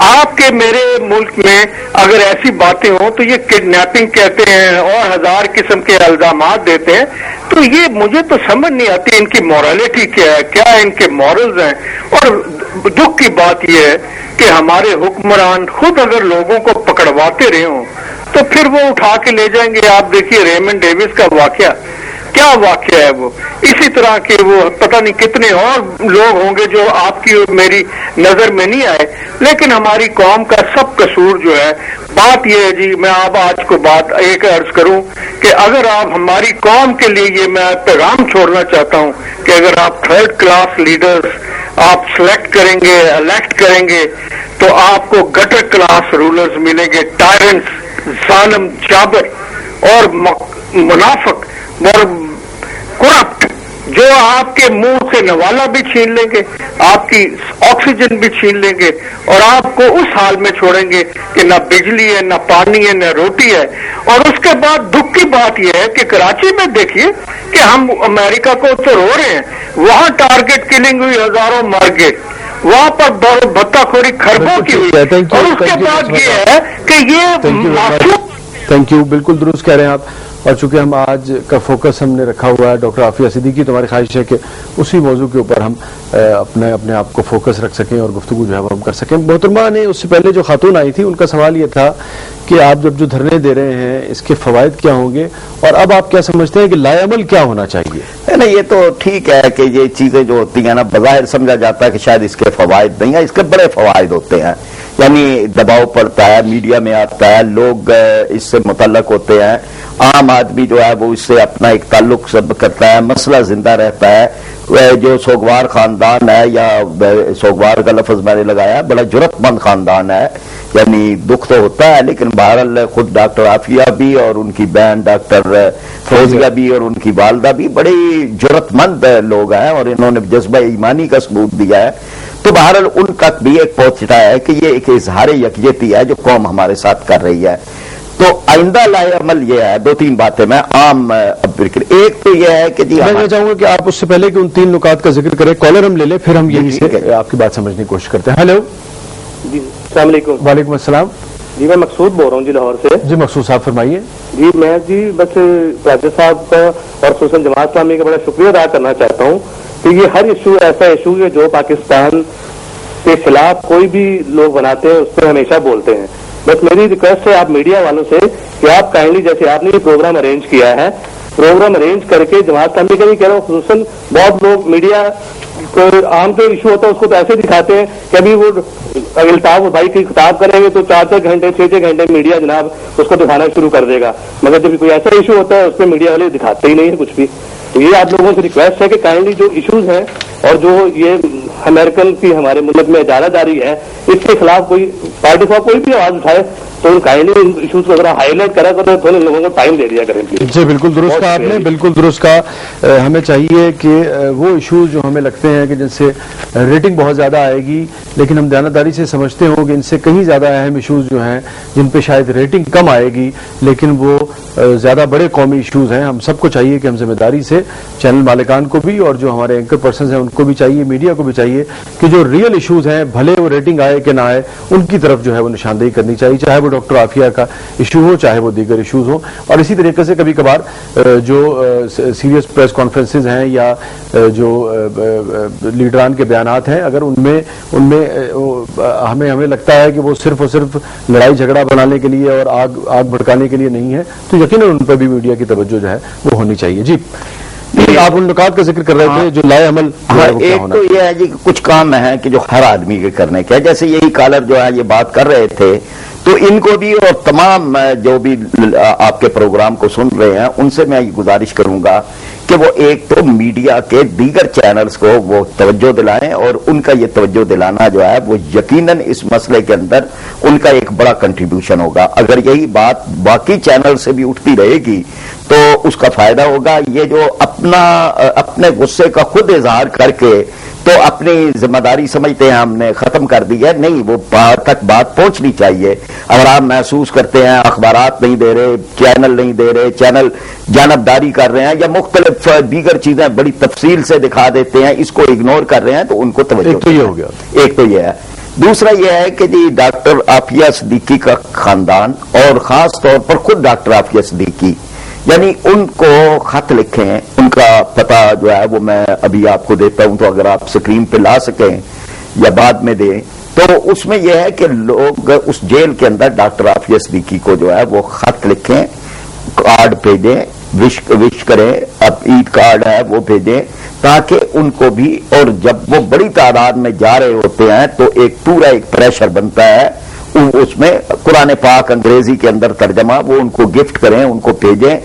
آپ کے میرے ملک میں اگر ایسی باتیں ہوں تو یہ کڈنیپنگ کہتے ہیں اور ہزار قسم کے الزامات دیتے ہیں، تو یہ مجھے تو سمجھ نہیں آتی ان کی مورالٹی کیا ہے، کیا ان کے مورلز ہیں۔ اور دکھ کی بات یہ ہے کہ ہمارے حکمران خود اگر لوگوں کو پکڑواتے رہے ہوں تو پھر وہ اٹھا کے لے جائیں گے۔ آپ دیکھیے ریمنڈ ڈیوس کا واقعہ، کیا واقعہ ہے وہ. اسی طرح کے وہ پتہ نہیں کتنے اور لوگ ہوں گے جو آپ کی اور میری نظر میں نہیں آئے. لیکن ہماری قوم کا سب قصور جو ہے، بات یہ ہے جی، میں آپ آج کو بات ایک عرض کروں کہ اگر آپ ہماری قوم کے لیے یہ میں پیغام چھوڑنا چاہتا ہوں کہ اگر آپ تھرڈ کلاس لیڈرز آپ سلیکٹ کریں گے، الیکٹ کریں گے، تو آپ کو گٹر کلاس رولرز ملیں گے، ٹائرنٹس، ظالم، جابر اور منافق اور کرپٹ، جو آپ کے منہ سے نوالا بھی چھین لیں گے، آپ کی آکسیجن بھی چھین لیں گے، اور آپ کو اس حال میں چھوڑیں گے کہ نہ بجلی ہے، نہ پانی ہے، نہ روٹی ہے. اور اس کے بعد دکھ کی بات یہ ہے کہ کراچی میں دیکھیے کہ ہم امریکہ کو تو رو رہے ہیں، وہاں ٹارگٹ کلنگ ہوئی، ہزاروں مر گئے، وہاں پر بھتہ خوری خربوں کی ہوئی. اور اس کے بعد یہ ہے کہ یہ تھینک یو، بالکل درست کہہ رہے ہیں آپ. اور چونکہ ہم آج کا فوکس ہم نے رکھا ہوا ہے ڈاکٹر عافیہ صدیقی، تو ہماری خواہش ہے کہ اسی موضوع کے اوپر ہم اپنے آپ کو فوکس رکھ سکیں اور گفتگو جو ہے وہ ہم کر سکیں. محترمہ نے اس سے پہلے جو خاتون آئی تھی ان کا سوال یہ تھا کہ آپ جب جو دھرنے دے رہے ہیں اس کے فوائد کیا ہوں گے، اور اب آپ کیا سمجھتے ہیں کہ لائے عمل کیا ہونا چاہیے؟ نہیں، یہ تو ٹھیک ہے کہ یہ چیزیں جو ہوتی ہیں نا، بظاہر سمجھا جاتا ہے کہ شاید اس کے فوائد نہیں ہیں، اس کے بڑے فوائد ہوتے ہیں. یعنی دباؤ پڑتا ہے، میڈیا میں آتا ہے، لوگ اس سے متعلق ہوتے ہیں، عام آدمی جو ہے وہ اس سے اپنا ایک تعلق سب کرتا ہے، مسئلہ زندہ رہتا ہے. جو سوگوار خاندان ہے، یا سوگوار کا لفظ میں نے لگایا، بڑا جرت مند خاندان ہے، یعنی دکھ تو ہوتا ہے، لیکن بہرحال خود ڈاکٹر عافیہ بھی اور ان کی بہن ڈاکٹر فوزیہ بھی اور ان کی والدہ بھی بڑی جرت مند لوگ ہیں، اور انہوں نے جذبہ ایمانی کا ثبوت دیا ہے. تو بہرحال ان تک بھی ایک پہنچتا ہے کہ یہ ایک اظہار یکجہتی ہے جو قوم ہمارے ساتھ کر رہی ہے. تو آئندہ لائے عمل یہ ہے، دو تین باتیں میں عام ایک تو یہ ہے کہ جی میں چاہوں گا کہ آپ اس سے پہلے کہ ان تین نکات کا ذکر کریں، کالر ہم لے لیں، پھر ہم یہیں سے آپ کی بات سمجھنے کی کوشش کرتے ہیں. ہیلو جی، السلام علیکم. وعلیکم السلام. جی میں مقصود بول رہا ہوں جی، لاہور سے. جی مقصود صاحب فرمائیے. جی میں بس راجہ صاحب کا اور خصوصاً جماعت اسلامی کا بڑا شکریہ ادا کرنا چاہتا ہوں کہ یہ ہر ایشو ایسا ایشو ہے جو پاکستان کے خلاف کوئی بھی لوگ بناتے ہیں اس پہ ہمیشہ بولتے ہیں. بس میری ریکویسٹ ہے آپ میڈیا والوں سے کہ آپ کائنڈلی، جیسے آپ نے یہ پروگرام ارینج کیا ہے، پروگرام ارینج کر کے جماعت اسلامی کا بھی کہہ رہا ہوں، خصوصاً بہت لوگ میڈیا کو عام جو ایشو ہوتا ہے اس کو تو ایسے دکھاتے ہیں کہ ابھی وہ الطاف بھائی کی خطاب کریں گے تو 4 گھنٹے 6 گھنٹے میڈیا جناب اس کو دکھانا شروع کر دے گا، مگر جب کوئی ایسا ایشو ہوتا ہے اس پہ میڈیا والے دکھاتے ہی نہیں ہے کچھ بھی. تو یہ آپ لوگوں سے ریکویسٹ ہے کہ کائنڈلی جو ایشوز ہیں اور جو یہ امریکن کی ہمارے ملک میں اجارہ داری ہے، اس کے خلاف کوئی پارٹی کو کوئی بھی آواز اٹھائے تو کائنڈلی ان ایشوز کو ذرا ہائی لائٹ کرا کریں، تھوڑے لوگوں کو ٹائم دے دیا کریں. جی بالکل درست کہا آپ نے، بالکل درست کہا. ہمیں چاہیے کہ وہ ایشوز جو ہمیں لگتے ہیں کہ جن سے ریٹنگ بہت زیادہ آئے گی، لیکن ہم دیانتداری سے سمجھتے ہوں کہ ان سے کہیں زیادہ اہم ایشوز جو ہیں جن پہ شاید ریٹنگ کم آئے گی لیکن وہ زیادہ بڑے قومی ایشوز ہیں. ہم سب کو چاہیے کہ ہم ذمہ داری سے، چینل مالکان کو بھی اور جو ہمارے اینکر پرسنز ہیں ان کو بھی چاہیے، میڈیا کو بھی چاہیے کہ جو ریئل ایشوز ہیں، بھلے وہ ریٹنگ آئے کہ نہ آئے، ان کی طرف جو ہے وہ نشاندہی کرنی چاہیے، چاہے وہ ڈاکٹر عافیہ کا ایشو ہو، چاہے وہ دیگر ایشوز ہوں. اور اسی طریقے سے کبھی کبھار جو سیریس پریس کانفرنسز ہیں یا جو لیڈران کے بیانات ہیں، اگر ان میں ہمیں لگتا ہے کہ وہ صرف اور صرف لڑائی جھگڑا بنانے کے لیے اور آگ بھڑکانے کے لیے نہیں ہے، تو یقیناً ان پر بھی میڈیا کی توجہ جو ہے وہ ہونی چاہیے. جی آپ ان نکات کا ذکر کر رہے تھے جو لائے عمل. ایک تو یہ ہے جی کچھ کام ہیں کہ جو ہر آدمی کے کرنے کے، جیسے یہی کالر جو ہے یہ بات کر رہے تھے، تو ان کو بھی اور تمام جو بھی آپ کے پروگرام کو سن رہے ہیں ان سے میں یہ گزارش کروں گا کہ وہ ایک تو میڈیا کے دیگر چینلز کو وہ توجہ دلائیں، اور ان کا یہ توجہ دلانا جو ہے وہ یقیناً اس مسئلے کے اندر ان کا ایک بڑا کنٹریبیوشن ہوگا. اگر یہی بات باقی چینل سے بھی اٹھتی رہے گی تو اس کا فائدہ ہوگا. یہ جو اپنے غصے کا خود اظہار کر کے تو اپنی ذمہ داری سمجھتے ہیں ہم نے ختم کر دی ہے، نہیں، وہ باہر تک بات پہنچنی چاہیے. اگر آپ محسوس کرتے ہیں اخبارات نہیں دے رہے، چینل نہیں دے رہے، چینل جانبداری کر رہے ہیں یا مختلف دیگر چیزیں بڑی تفصیل سے دکھا دیتے ہیں، اس کو اگنور کر رہے ہیں، تو ان کو توجہ. ایک تو یہ ہو گیا، ایک تو یہ ہے. دوسرا یہ ہے کہ جی ڈاکٹر عافیہ صدیقی کا خاندان اور خاص طور پر خود ڈاکٹر عافیہ صدیقی، یعنی ان کو خط لکھیں، ان کا پتہ جو ہے وہ میں ابھی آپ کو دیتا ہوں، تو اگر آپ سکرین پہ لا سکیں یا بعد میں دیں، تو اس میں یہ ہے کہ لوگ اس جیل کے اندر ڈاکٹر عافیہ صدیقی کو جو ہے وہ خط لکھیں، کارڈ بھیجیں، وش کریں, اب عید کارڈ ہے وہ بھیجیں تاکہ ان کو بھی, اور جب وہ بڑی تعداد میں جا رہے ہوتے ہیں تو ایک پورا ایک پریشر بنتا ہے, اس میں قرآن پاک انگریزی کے اندر ترجمہ وہ ان کو گفٹ کریں, ان کو بھیجیں,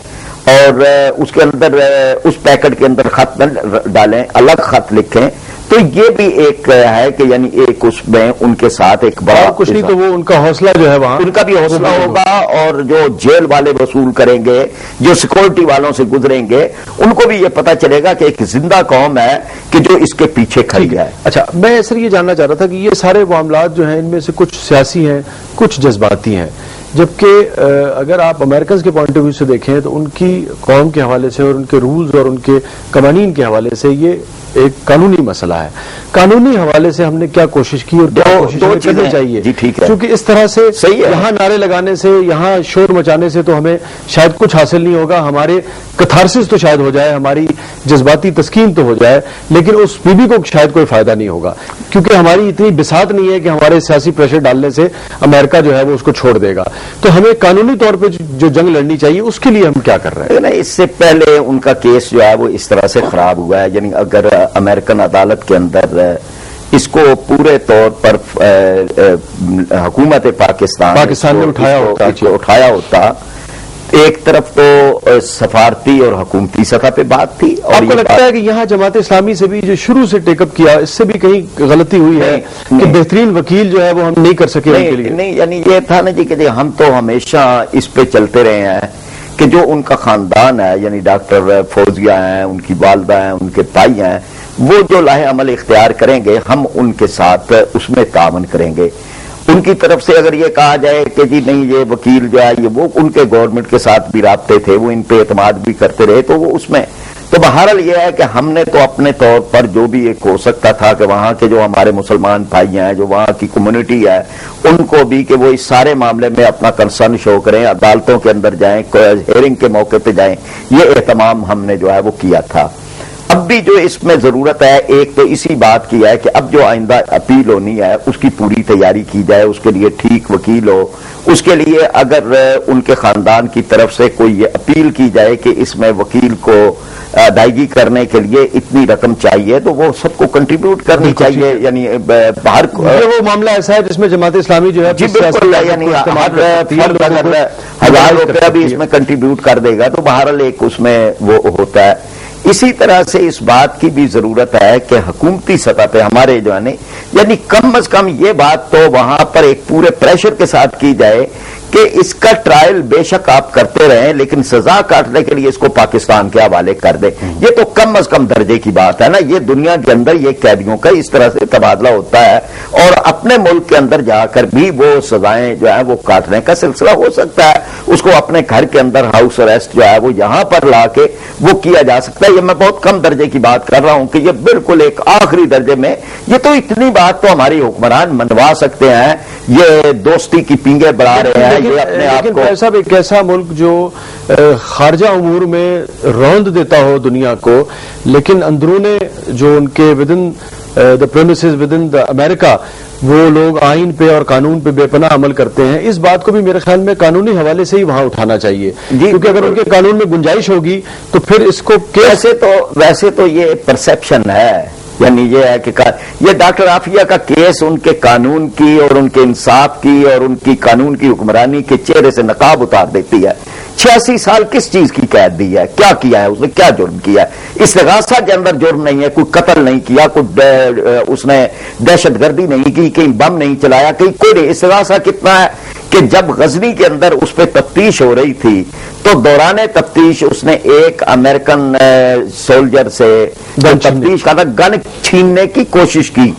اور اس کے اندر اس پیکٹ کے اندر خط ڈالیں, الگ خط لکھیں. تو یہ بھی ایک ہے کہ یعنی ایک اس میں ان کے ساتھ ایک بڑا کچھ نہیں تو وہ ان کا حوصلہ جو ہے وہاں ان کا بھی حوصلہ ہوگا, اور جو جیل والے وصول کریں گے, جو سیکورٹی والوں سے گزریں گے, ان کو بھی یہ پتا چلے گا کہ ایک زندہ قوم ہے کہ جو اس کے پیچھے کھڑی ہے. اچھا, میں سر یہ جاننا چاہ رہا تھا کہ یہ سارے معاملات جو ہیں ان میں سے کچھ سیاسی ہیں, کچھ جذباتی ہیں, جبکہ اگر آپ امریکنز کے پوائنٹ آف ویو سے دیکھیں تو ان کی قوم کے حوالے سے اور ان کے رولز اور ان کے قوانین کے حوالے سے یہ ایک قانونی مسئلہ ہے. قانونی حوالے سے ہم نے کیا کوشش کی اور کیا کوشش کرنی چاہیے, جی ٹھیک ہے, کیونکہ اس طرح سے یہاں نعرے لگانے سے, یہاں شور مچانے سے تو ہمیں شاید کچھ حاصل نہیں ہوگا. ہمارے کتھارسس تو شاید ہو جائے, ہماری جذباتی تسکین تو ہو جائے, لیکن اس بیوی کو شاید کوئی فائدہ نہیں ہوگا, کیونکہ ہماری اتنی بساط نہیں ہے کہ ہمارے سیاسی پریشر ڈالنے سے امریکہ جو ہے وہ اس کو چھوڑ دے گا. تو ہمیں قانونی طور پہ جو جنگ لڑنی چاہیے اس کے لیے ہم کیا کر رہے ہیں؟ اس سے پہلے ان کا کیس جو ہے وہ اس طرح سے خراب ہوا ہے, یعنی اگر امریکن عدالت کے اندر اس کو پورے طور پر حکومت پاکستان نے اٹھایا ہوتا, ایک طرف تو سفارتی اور حکومتی سطح پہ بات تھی, اور آپ کو لگتا ہے کہ یہاں جماعت اسلامی سے بھی جو شروع سے ٹیک اپ کیا, اس سے بھی کہیں غلطی ہوئی ہے کہ بہترین وکیل جو ہے وہ ہم نہیں کر سکے؟ نہیں, یعنی یہ تھا نا جی کہ ہم تو ہمیشہ اس پہ چلتے رہے ہیں کہ جو ان کا خاندان ہے, یعنی ڈاکٹر فوزیہ ہیں, ان کی والدہ ہیں, ان کے بھائی ہیں, وہ جو لاہ عمل اختیار کریں گے ہم ان کے ساتھ اس میں تعاون کریں گے. ان کی طرف سے اگر یہ کہا جائے کہ جی نہیں یہ وکیل جو ہے یہ وہ ان کے گورنمنٹ کے ساتھ بھی رابطے تھے, وہ ان پہ اعتماد بھی کرتے رہے, تو وہ اس میں تو بہرحال یہ ہے کہ ہم نے تو اپنے طور پر جو بھی ایک ہو سکتا تھا کہ وہاں کے جو ہمارے مسلمان بھائی ہیں, جو وہاں کی کمیونٹی ہے, ان کو بھی کہ وہ اس سارے معاملے میں اپنا کنسرن شو کریں, عدالتوں کے اندر جائیں, ہیئرنگ کے موقع پہ جائیں, یہ اہتمام ہم نے جو ہے وہ کیا تھا. اب بھی جو اس میں ضرورت ہے ایک تو اسی بات کی ہے کہ اب جو آئندہ اپیل ہونی ہے اس کی پوری تیاری کی جائے, اس کے لیے ٹھیک وکیل ہو, اس کے لیے اگر ان کے خاندان کی طرف سے کوئی یہ اپیل کی جائے کہ اس میں وکیل کو ادائیگی کرنے کے لیے اتنی رقم چاہیے تو وہ سب کو کنٹریبیوٹ کرنی چاہیے. یعنی باہر وہ معاملہ ایسا ہے جس میں جماعت اسلامی جو ہے جی بالکل, یعنی 1000 روپیہ بھی اس میں کنٹریبیوٹ کر دے گا تو بہرحال ایک اس میں وہ ہوتا ہے. اسی طرح سے اس بات کی بھی ضرورت ہے کہ حکومتی سطح پہ ہمارے جو ہے یعنی کم از کم یہ بات تو وہاں پر ایک پورے پریشر کے ساتھ کی جائے کہ اس کا ٹرائل بے شک آپ کرتے رہیں لیکن سزا کاٹنے کے لیے اس کو پاکستان کے حوالے کر دیں. یہ تو کم از کم درجے کی بات ہے نا. یہ دنیا کے اندر یہ قیدیوں کا اس طرح سے تبادلہ ہوتا ہے اور اپنے ملک کے اندر جا کر بھی وہ سزائیں جو ہے وہ کاٹنے کا سلسلہ ہو سکتا ہے. اس کو اپنے گھر کے اندر ہاؤس اریسٹ جو ہے وہ یہاں پر لا کے وہ کیا جا سکتا ہے. یہ میں بہت کم درجے کی بات کر رہا ہوں کہ یہ بالکل ایک آخری درجے میں. یہ تو اتنی بات تو ہماری حکمران منوا سکتے ہیں. یہ دوستی کی پینگیں بڑھا رہے ہیں. لیکن صاحب ایک ایسا ملک جو خارجہ امور میں روند دیتا ہو دنیا کو لیکن اندرون جو ان کے ودن دا پریمیسز ودن دا امریکہ وہ لوگ آئین پہ اور قانون پہ بے پناہ عمل کرتے ہیں. اس بات کو بھی میرے خیال میں قانونی حوالے سے ہی وہاں اٹھانا چاہیے کیونکہ اگر ان کے قانون میں گنجائش ہوگی تو پھر اس کو ویسے تو یہ پرسپشن ہے. یعنی یہ ہے کہ یہ ڈاکٹر عافیہ کا کیس ان کے قانون کی اور ان کے انصاف کی اور ان کی قانون کی حکمرانی کے چہرے سے نقاب اتار دیتی ہے. 86 سال کس چیز کی قید دی ہے؟ کیا کیا ہے اس نے؟ کیا جرم کیا ہے؟ استغاثہ کے اندر جرم نہیں ہے. کوئی قتل نہیں کیا, کوئی اس نے دہشت گردی نہیں کی, کہیں بم نہیں چلایا, کہیں کوئی نہیں. استغاثہ کتنا ہے کہ جب غزنی کے اندر اس پہ تفتیش ہو رہی تھی تو دوران تفتیش اس نے ایک امریکن سولجر سے تفتیش کا گن چھیننے کی کوشش کی.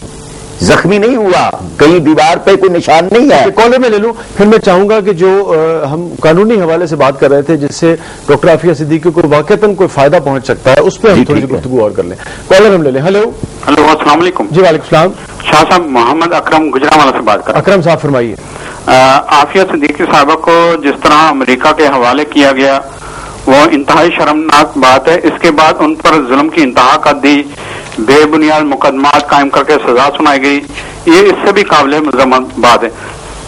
زخمی نہیں ہوا, کہیں دیوار پہ کوئی نشان نہیں ہے. کالر میں لے لوں. پھر میں چاہوں گا کہ جو ہم قانونی حوالے سے بات کر رہے تھے جس سے ڈاکٹر عافیہ صدیقی کو واقعتاً کوئی فائدہ پہنچ سکتا ہے اس پہ ہم تھوڑی سی گفتگو اور کر لیں. کالر ہم لے لیں. ہلو السلام علیکم. جی وعلیکم السلام. شاہ صاحب محمد اکرم گجرانوالہ سے بات کر رہا ہوں. اکرم صاحب فرمائیے. عافیہ صدیقی صاحبہ کو جس طرح امریکہ کے حوالے کیا گیا وہ انتہائی شرمناک بات ہے. اس کے بعد ان پر ظلم کی انتہا کر دی, بے بنیاد مقدمات قائم کر کے سزا سنائی گئی. یہ اس سے بھی قابل مذمت بات ہے.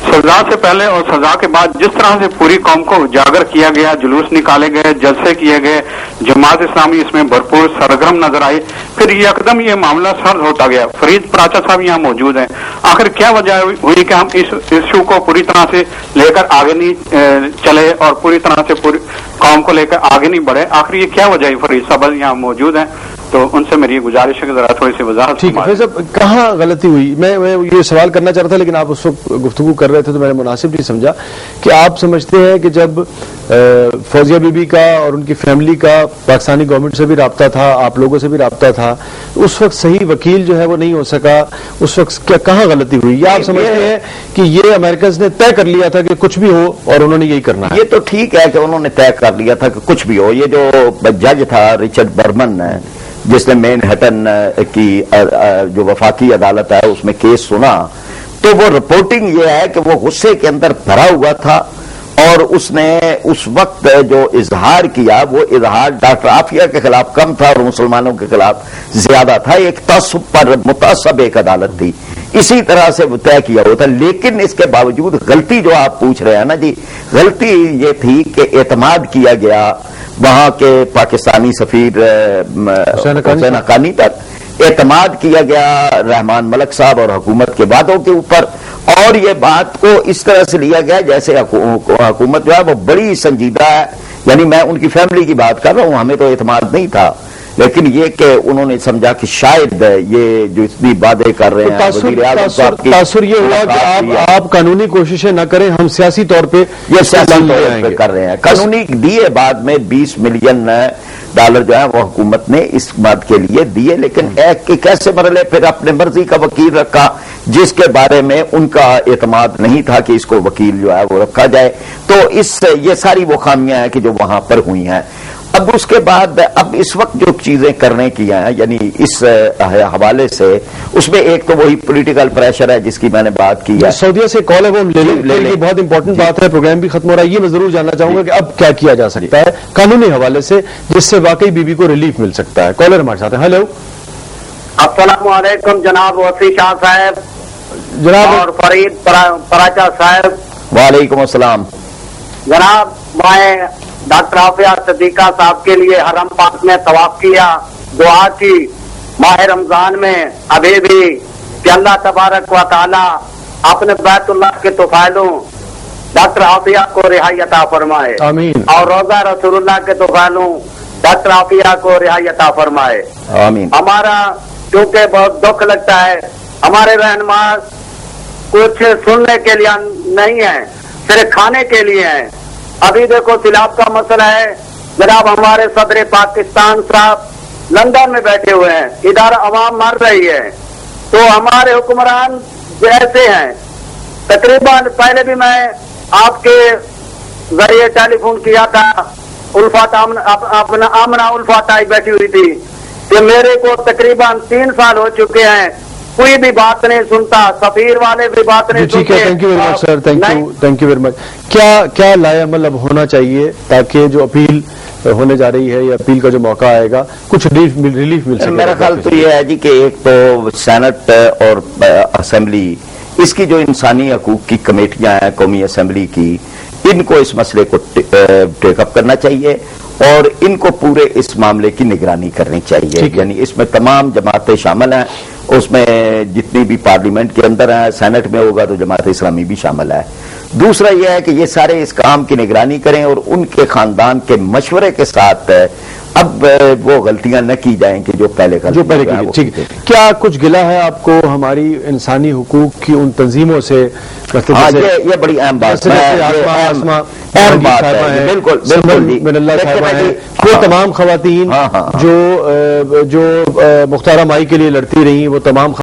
سزا سے پہلے اور سزا کے بعد جس طرح سے پوری قوم کو اجاگر کیا گیا، جلوس نکالے گئے، جلسے کیے گئے، جماعت اسلامی اس میں بھرپور سرگرم نظر آئی، پھر یکدم یہ معاملہ سرد ہوتا گیا۔ فرید پراچا صاحب یہاں موجود ہیں، آخر کیا وجہ ہوئی کہ ہم اس ایشو کو پوری طرح سے لے کر آگے نہیں چلے اور پوری طرح سے پوری قوم کو لے کر آگے نہیں بڑھے؟ آخر یہ کیا وجہ ہے؟ فرید صاحب یہاں موجود ہیں تو ان سے میری گزارش ہے کہ ذرا تھوڑی سی وضاحت۔ ٹھیک ہے صاحب، کہاں غلطی ہوئی؟ میں یہ سوال کرنا چاہ رہا تھا لیکن آپ اس وقت گفتگو کر رہے تھے تو میں نے مناسب نہیں سمجھا کہ آپ سمجھتے ہیں کہ جب فوزیہ بی بی کا اور ان کی فیملی کا پاکستانی گورنمنٹ سے بھی رابطہ تھا، آپ لوگوں سے بھی رابطہ تھا، اس وقت صحیح وکیل جو ہے وہ نہیں ہو سکا، اس وقت کہاں غلطی ہوئی؟ یا آپ سمجھتے ہیں کہ یہ امریکنز نے طے کر لیا تھا کہ کچھ بھی ہو اور انہوں نے یہی کرنا ہے؟ یہ تو ٹھیک ہے کہ انہوں نے طے کر لیا تھا کہ کچھ بھی ہو۔ یہ جو جج تھا رچرڈ برمن جس نے مین ہٹن کی جو وفاقی عدالت ہے اس میں کیس سنا، تو وہ رپورٹنگ یہ ہے کہ وہ غصے کے اندر بھرا ہوا تھا اور اس نے اس وقت جو اظہار کیا وہ اظہار ڈاکٹر عافیہ کے خلاف کم تھا اور مسلمانوں کے خلاف زیادہ تھا۔ ایک تعصب پر متعصب ایک عدالت تھی، اسی طرح سے وہ طے کیا ہوا تھا۔ لیکن اس کے باوجود غلطی جو آپ پوچھ رہے ہیں نا جی، غلطی یہ تھی کہ اعتماد کیا گیا وہاں کے پاکستانی سفیر حسین حقانی تک، اعتماد کیا گیا رحمان ملک صاحب اور حکومت کے وعدوں کے اوپر، اور یہ بات کو اس طرح سے لیا گیا جیسے حکومت جو ہے وہ بڑی سنجیدہ ہے۔ یعنی میں ان کی فیملی کی بات کر رہا ہوں، ہمیں تو اعتماد نہیں تھا، لیکن یہ کہ انہوں نے سمجھا کہ شاید یہ جو اتنی باتیں کر رہے ہیں تاثر یہ ہوا کہ آپ قانونی کوششیں نہ کریں، ہم سیاسی طور پہ یہ سیاسی طور پہ کر رہے ہیں۔ قانونی دیے بعد میں $20 ملین جو ہے وہ حکومت نے اس بات کے لیے دیے، لیکن ایک کے کیسے مرلے پھر اپنے مرضی کا وکیل رکھا جس کے بارے میں ان کا اعتماد نہیں تھا کہ اس کو وکیل جو ہے وہ رکھا جائے۔ تو یہ ساری وہ خامیاں ہیں کہ جو وہاں پر ہوئی ہیں۔ اب اس کے بعد اب اس وقت جو چیزیں کرنے کی ہیں یعنی اس حوالے سے، اس میں ایک تو وہی پولیٹیکل پریشر ہے جس کی میں نے بات کی ہے۔ سعودیہ سے کال ہے وہ ہم لے لیں، یہ بہت امپورٹنٹ بات ہے، پروگرام بھی ختم ہو رہا ہے۔ یہ میں ضرور جاننا چاہوں گا کہ اب کیا کیا جا سکتا ہے قانونی حوالے سے جس سے واقعی بی بی کو ریلیف مل سکتا ہے۔ کالر ہمارے ساتھ ہیں، ہیلو۔ السلام علیکم جناب وسیع شاہ صاحب جناب اور فرید پراچا صاحب۔ وعلیکم السلام جناب، میں ڈاکٹر عافیہ صدیقہ صاحب کے لیے حرم پاک میں طواف کیا، دعا کی ماہ رمضان میں ابھی بھی کہ اللہ تبارک و تعالی اپنے بیت اللہ کے طفیلوں ڈاکٹر عافیہ کو رہائی عطا فرمائے، آمین، اور روزہ رسول اللہ کے طفیلوں ڈاکٹر عافیہ کو رہائی عطا فرمائے، آمین۔ ہمارا کیونکہ بہت دکھ لگتا ہے، ہمارے رہنما کچھ سننے کے لیے نہیں ہے، صرف کھانے کے لیے ہیں۔ ابھی دیکھو سیلاب کا مسئلہ ہے جناب، ہمارے صدر پاکستان صاحب لندن میں بیٹھے ہوئے ہیں، ادھر عوام مر رہی ہے، تو ہمارے حکمران جیسے ہیں تقریباً پہلے بھی میں آپ کے ذریعے ٹیلی فون کیا تھا، الفات آمنہ الفات آئی بیٹھی ہوئی تھی کہ میرے کو تقریباً 3 سال ہو چکے ہیں، کوئی بھی بات نہیں سنتا، سفیر والے بھی بات نہیں سنتے۔ ٹھیک ہے، thank you very much sir, thank you very much. کیا لائے عمل اب ہونا چاہیے تاکہ جو اپیل ہونے جا رہی ہے یا اپیل کا جو موقع آئے گا کچھ ریلیف مل سکے؟ میرا خیال تو یہ ہے جی کہ ایک تو سینٹ اور اسمبلی، اس کی جو انسانی حقوق کی کمیٹیاں ہیں قومی اسمبلی کی، ان کو اس مسئلے کو ٹیک اپ کرنا چاہیے اور ان کو پورے اس معاملے کی نگرانی کرنی چاہیے۔ یعنی اس میں تمام جماعتیں شامل ہیں، اس میں جتنی بھی پارلیمنٹ کے اندر ہیں، سینٹ میں ہوگا تو جماعت اسلامی بھی شامل ہے۔ دوسرا یہ ہے کہ یہ سارے اس کام کی نگرانی کریں اور ان کے خاندان کے مشورے کے ساتھ اب وہ غلطیاں نہ کی جائیں کہ جو پہلے کی۔ ٹھیک ہے، کیا کچھ گلہ ہے آپ کو ہماری انسانی حقوق کی ان تنظیموں سے؟ ہاں، یہ بڑی اہم بات ہے، اہم بات ہے، بالکل بالکل۔ وہ تمام خواتین جو مختارہ مائی کے لیے لڑتی رہی، وہ تمام